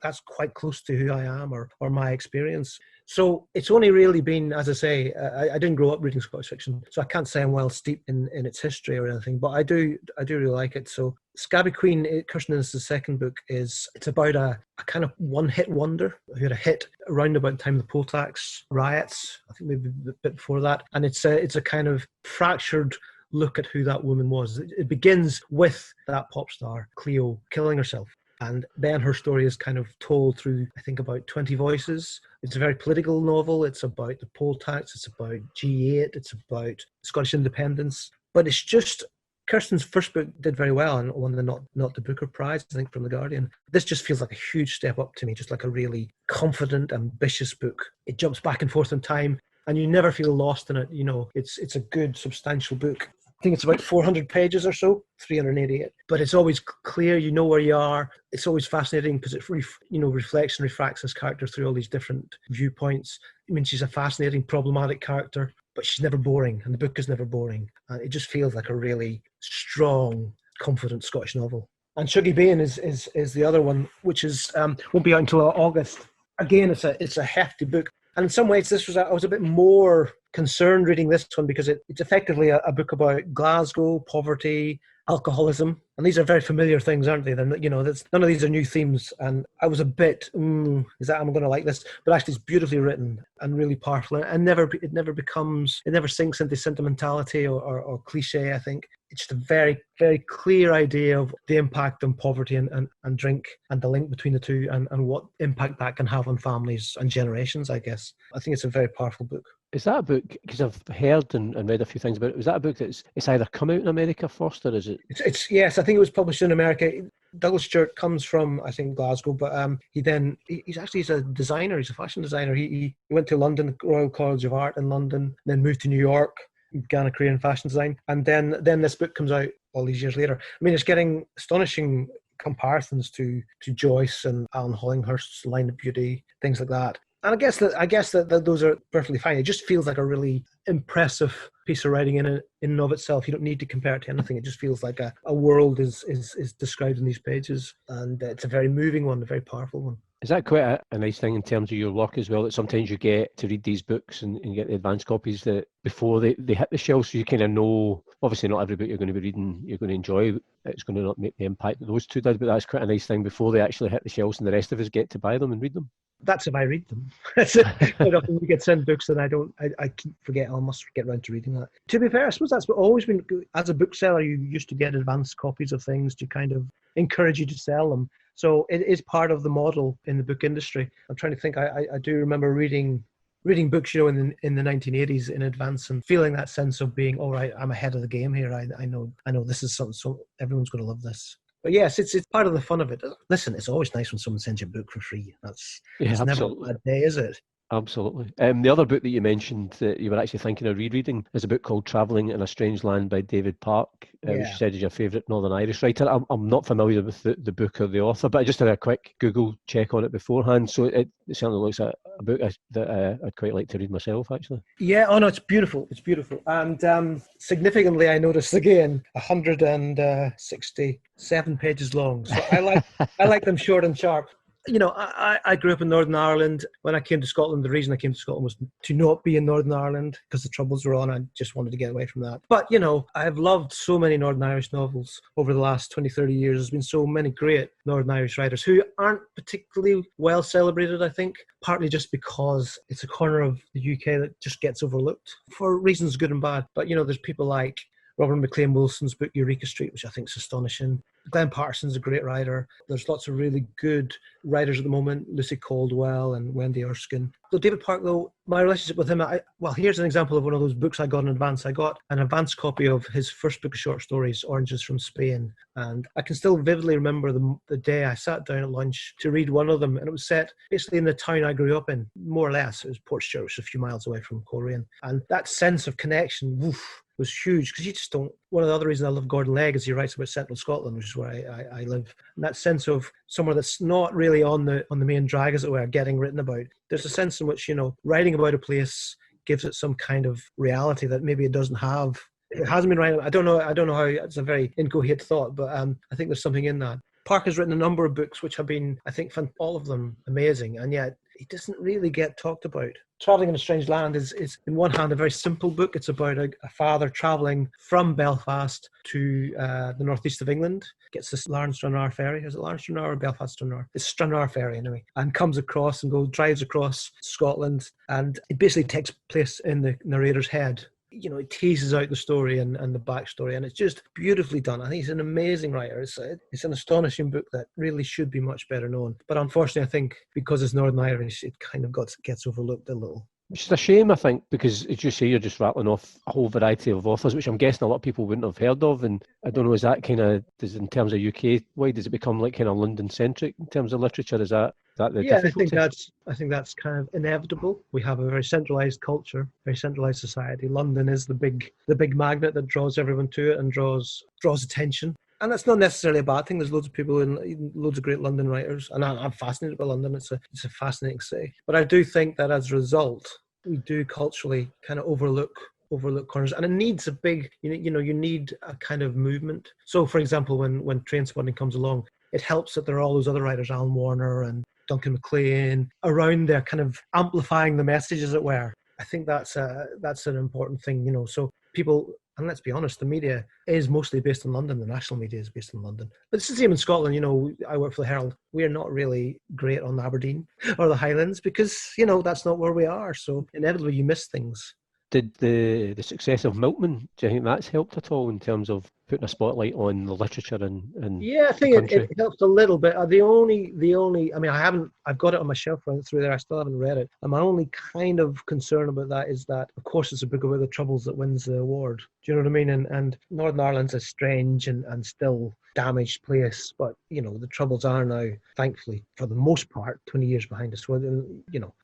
[SPEAKER 2] that's quite close to who I am or my experience. So it's only really been, as I say, I didn't grow up reading Scottish fiction, so I can't say I'm well steeped in its history or anything, but I do really like it. So Scabby Queen, Kirsten Innes' second book, it's about a kind of one-hit wonder who had a hit around about the time of the poll tax riots, I think maybe a bit before that, and it's a kind of fractured look at who that woman was. It begins with that pop star, Cleo, killing herself. And then her story is kind of told through, I think, about 20 voices. It's a very political novel. It's about the poll tax. It's about G8. It's about Scottish independence. But it's just, Kirsten's first book did very well and won the not the Booker Prize, I think, from The Guardian. This just feels like a huge step up to me, just like a really confident, ambitious book. It jumps back and forth in time and you never feel lost in it. It's a good, substantial book. I think it's about 400 pages or so, 388. But it's always clear, you know where you are. It's always fascinating because it reflects and refracts this character through all these different viewpoints. I mean, she's a fascinating, problematic character, but she's never boring, and the book is never boring. And it just feels like a really strong, confident Scottish novel. And Shuggie Bain is the other one, which is won't be out until August. Again, it's a hefty book. And in some ways, I was a bit more concerned reading this one because it's effectively a book about Glasgow, poverty, alcoholism. And these are very familiar things, aren't they? None of these are new themes. And I was a bit, I'm going to like this? But actually, it's beautifully written and really powerful. And it never sinks into sentimentality or cliche, I think. It's just a very, very clear idea of the impact on poverty and drink and the link between the two and what impact that can have on families and generations, I guess. I think it's a very powerful book.
[SPEAKER 1] Is that a book, because I've heard and read a few things about it, is that a book it's either come out in America first or is it?
[SPEAKER 2] It's yes, I think it was published in America. Douglas Stewart comes from, I think, Glasgow, but he's a designer, he's a fashion designer. He went to London, Royal College of Art in London, then moved to New York, began a career in fashion design, and then this book comes out all these years later. I mean, it's getting astonishing comparisons to Joyce and Alan Hollinghurst's Line of Beauty, things like that. And I guess that those are perfectly fine. It just feels like a really impressive piece of writing in and of itself. You don't need to compare it to anything. It just feels like a world is described in these pages, and it's a very moving one, a very powerful one.
[SPEAKER 1] Is that quite a nice thing in terms of your work as well, that sometimes you get to read these books and get the advanced copies that before they hit the shelf, so you kind of know, obviously not every book you're going to be reading you're going to enjoy, it's going to not make the impact that those two did, but that's quite a nice thing before they actually hit the shelves and the rest of us get to buy them and read them.
[SPEAKER 2] That's if I read them. That's it. Quite often we get sent books and I keep forget. I must get around to reading that. To be fair, I suppose that's what always been, as a bookseller, you used to get advanced copies of things to kind of encourage you to sell them. So it is part of the model in the book industry. I'm trying to think. I do remember reading books, in the 1980s in advance and feeling that sense of being, all right, I'm ahead of the game here. I know this is something, so everyone's going to love this. But yes, it's part of the fun of it. Listen, it's always nice when someone sends you a book for free. It's never a bad day, is it?
[SPEAKER 1] Absolutely. The other book that you mentioned that you were actually thinking of rereading is a book called Travelling in a Strange Land by David Park, which you said is your favourite Northern Irish writer. I'm not familiar with the book or the author, but I just did a quick Google check on it beforehand. So it certainly looks like a book that I'd quite like to read myself, actually.
[SPEAKER 2] Yeah, oh no, it's beautiful. It's beautiful. And significantly, I noticed again, 167 pages long. So I like them short and sharp. I grew up in Northern Ireland. When I came to Scotland, the reason I came to Scotland was to not be in Northern Ireland because the Troubles were on. I just wanted to get away from that. But, I've loved so many Northern Irish novels over the last 20, 30 years. There's been so many great Northern Irish writers who aren't particularly well celebrated, I think, partly just because it's a corner of the UK that just gets overlooked for reasons good and bad. But, there's people like Robert McLean Wilson's book Eureka Street, which I think is astonishing. Glenn Patterson's a great writer. There's lots of really good writers at the moment, Lucy Caldwell and Wendy Erskine. So David Park, though, my relationship with him, here's an example of one of those books I got in advance. I got an advance copy of his first book of short stories, Oranges from Spain. And I can still vividly remember the day I sat down at lunch to read one of them. And it was set basically in the town I grew up in, more or less. It was Portstewart, which is a few miles away from Coleraine. And that sense of connection, was huge, because you just don't. One of the other reasons I love Gordon Legg is he writes about central Scotland, which is where I live. And that sense of somewhere that's not really on the main drag, as it were, getting written about. There's a sense in which, writing about a place gives it some kind of reality that maybe it doesn't have. It hasn't been writing. I don't know how. It's a very incoherent thought, but I think there's something in that. Park has written a number of books which have been, I think, all of them amazing, and yet he doesn't really get talked about. Travelling in a Strange Land is in one hand a very simple book. It's about a father travelling from Belfast to the northeast of England, gets this Larne-Stranraer ferry. Is it Larne-Stranraer or Belfast-Stranraer? It's Stranraer ferry anyway, and comes across and drives across Scotland, and it basically takes place in the narrator's head. It teases out the story and the backstory, and it's just beautifully done. I think he's an amazing writer. It's an astonishing book that really should be much better known. But unfortunately, I think because it's Northern Irish, it kind of gets overlooked a little.
[SPEAKER 1] Which is a shame, I think, because as you say, you're just rattling off a whole variety of authors, which I'm guessing a lot of people wouldn't have heard of. And I don't know, is that in terms of UK wide, does it become like kind of London centric in terms of literature? Is that the difficulty?
[SPEAKER 2] I think that's kind of inevitable. We have a very centralized culture, very centralized society. London is the big magnet that draws everyone to it and draws attention. And that's not necessarily a bad thing. There's loads of people loads of great London writers, and I'm fascinated by London. It's a fascinating city. But I do think that as a result, we do culturally kind of overlook corners, and it needs a big, you need a kind of movement. So, for example, when Trainspotting comes along, it helps that there are all those other writers, Alan Warner and Duncan MacLean, around there, kind of amplifying the message, as it were. I think that's an important thing, So people. And let's be honest, the media is mostly based in London. The national media is based in London. But it's the same in Scotland. I work for the Herald. We are not really great on Aberdeen or the Highlands because, that's not where we are. So inevitably you miss things.
[SPEAKER 1] Did the success of Milkman, do you think that's helped at all in terms of putting a spotlight on the literature and
[SPEAKER 2] yeah, I think it helps a little bit. The only, I mean, I've got it on my shelf right through there. I still haven't read it. And my only kind of concern about that is that, of course, it's a book about the Troubles that wins the award. Do you know what I mean? And Northern Ireland's a strange and still damaged place, but the Troubles are now, thankfully, for the most part, 20 years behind us. Well,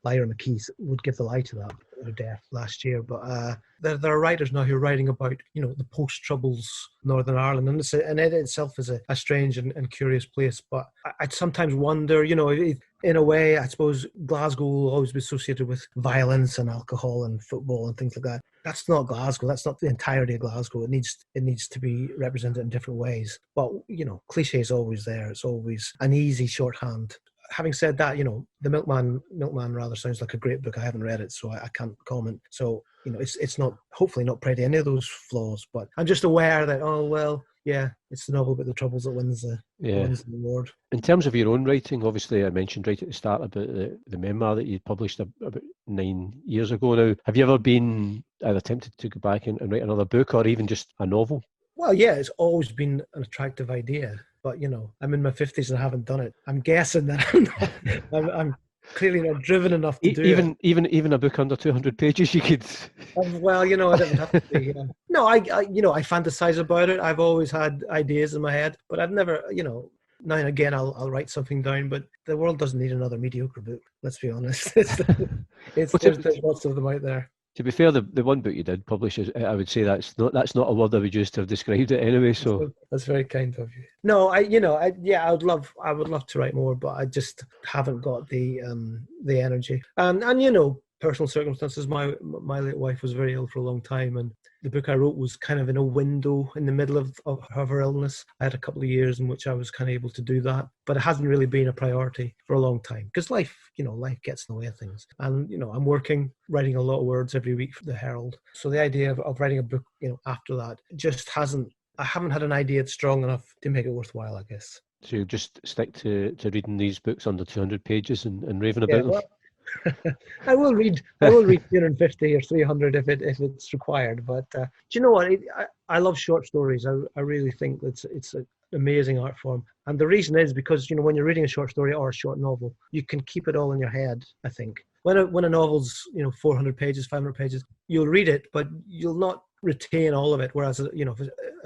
[SPEAKER 2] Lyra McKee would give the lie to that, her death last year, but there are writers now who are writing about the post-Troubles Northern Ireland, and it itself is a strange and curious place. But I sometimes wonder, in a way, I suppose Glasgow will always be associated with violence and alcohol and football and things like that. That's not Glasgow. That's not the entirety of Glasgow. It needs to be represented in different ways. But cliche is always there. It's always an easy shorthand. Having said that, the Milkman rather sounds like a great book. I haven't read it, so I can't comment. So it's not, hopefully not prey to any of those flaws. But I'm just aware that yeah, it's the novel about the troubles that wins the award.
[SPEAKER 1] In terms of your own writing, obviously I mentioned right at the start about the memoir that you published about 9 years ago now. Have you ever been either tempted to go back and write another book or even just a novel?
[SPEAKER 2] Well, yeah, it's always been an attractive idea, but I'm in my 50s and I haven't done it. I'm guessing that I'm clearly not driven enough to do it.
[SPEAKER 1] Even a book under 200 pages, you could.
[SPEAKER 2] Well, it doesn't have to be. No, I fantasize about it. I've always had ideas in my head, but I've never, now and again I'll write something down. But the world doesn't need another mediocre book. Let's be honest. There's lots of them out there.
[SPEAKER 1] To be fair, the one book you did publish, I would say that's not a word I would use to have described it anyway. So
[SPEAKER 2] that's very kind of you. No, I would love to write more, but I just haven't got the energy. And personal circumstances. My late wife was very ill for a long time, and the book I wrote was kind of in a window in the middle of her illness. I had a couple of years in which I was kind of able to do that, but it hasn't really been a priority for a long time because life gets in the way of things. And I'm writing a lot of words every week for the Herald. So the idea of writing a book, after that, just I haven't had an idea that's strong enough to make it worthwhile, I guess.
[SPEAKER 1] So you just stick to reading these books under 200 pages and raving about them?
[SPEAKER 2] I will read 250 or 300 if it's required. But do you know what? I love short stories. I really think that it's an amazing art form. And the reason is because when you're reading a short story or a short novel, you can keep it all in your head. I think when a novel's 400 pages, 500 pages, you'll read it, but you'll not retain all of it. Whereas a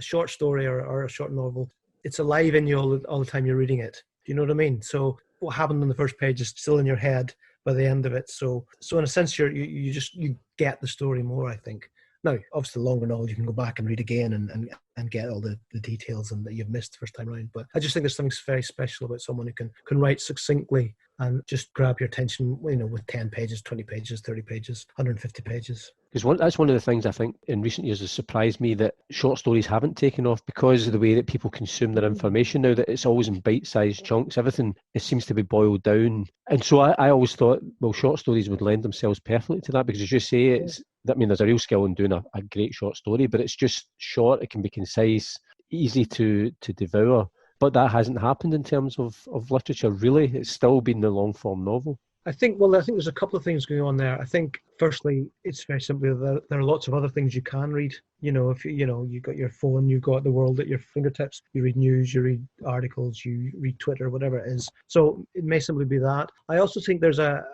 [SPEAKER 2] short story or a short novel, it's alive in you all the time you're reading it. Do you know what I mean? So what happened on the first page is still in your head by the end of it. So in a sense, you get the story more, I think. Now, obviously, the longer novel you can go back and read again and get all the details and that you've missed the first time around. But I just think there's something very special about someone who can write succinctly and just grab your attention, with 10 pages, 20 pages, 30 pages, 150 pages.
[SPEAKER 1] Because that's one of the things I think in recent years has surprised me, that short stories haven't taken off because of the way that people consume their information now, that it's always in bite-sized chunks. Everything, it seems to be boiled down. And so I always thought, well, short stories would lend themselves perfectly to that because, as you say, there's a real skill in doing a great short story, but it's just short, it can be concise, easy to devour. But that hasn't happened in terms of literature, really. It's still been the long-form novel.
[SPEAKER 2] I think there's a couple of things going on there. I think, firstly, it's very simply that there are lots of other things you can read. If you've got your phone, you've got the world at your fingertips. You read news, you read articles, you read Twitter, whatever it is. So it may simply be that. I also think there's a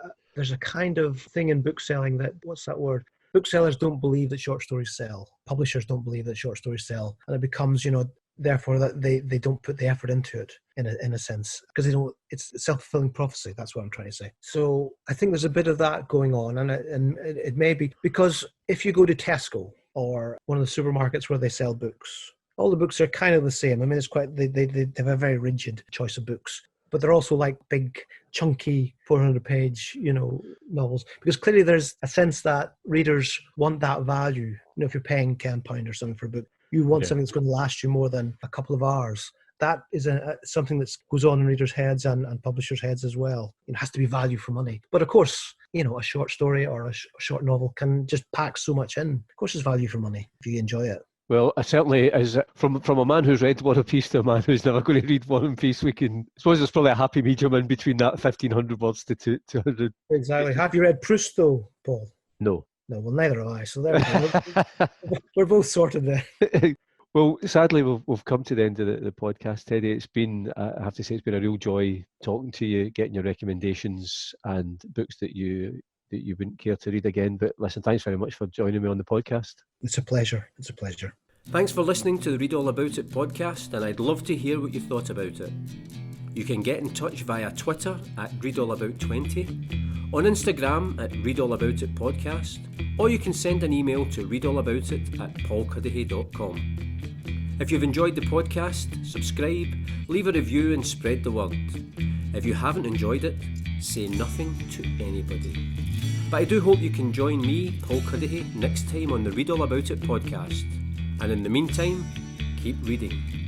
[SPEAKER 2] kind of thing in book selling that, what's that word? Booksellers don't believe that short stories sell. Publishers don't believe that short stories sell. And it becomes, therefore that they don't put the effort into it in a sense, because they don't. It's self-fulfilling prophecy. That's what I'm trying to say. So I think there's a bit of that going on, and it may be because if you go to Tesco or one of the supermarkets where they sell books, all the books are kind of the same. I mean, it's quite they have a very rigid choice of books, but they're also like big, chunky 400-page novels, because clearly there's a sense that readers want that value. If you're paying £10 or something for a book, you want something that's going to last you more than a couple of hours. That is something that goes on in readers' heads and publishers' heads as well. It has to be value for money. But of course, a short story or a short novel can just pack so much in. Of course, it's value for money if you enjoy it.
[SPEAKER 1] Well, certainly, as from a man who's read War and Peace to a man who's never going to read War and Peace, I suppose there's probably a happy medium in between that 1,500 words to 200.
[SPEAKER 2] Exactly. Have you read Proust, though, Paul?
[SPEAKER 1] No.
[SPEAKER 2] No, well, neither have I. So there we go. We're both sorted there.
[SPEAKER 1] Well, sadly, we've come to the end of the podcast, Teddy. It's been, I have to say, it's been a real joy talking to you, getting your recommendations and books that you wouldn't care to read again. But listen, thanks very much for joining me on the podcast.
[SPEAKER 2] It's a pleasure. It's a pleasure.
[SPEAKER 1] Thanks for listening to the Read All About It podcast, and I'd love to hear what you thought about it. You can get in touch via Twitter at ReadAllAbout20, on Instagram at ReadAllAboutItPodcast, or you can send an email to readallaboutit@paulcuddihy.com. If you've enjoyed the podcast, subscribe, leave a review and spread the word. If you haven't enjoyed it, say nothing to anybody. But I do hope you can join me, Paul Cuddihy, next time on the Read All About It podcast. And in the meantime, keep reading.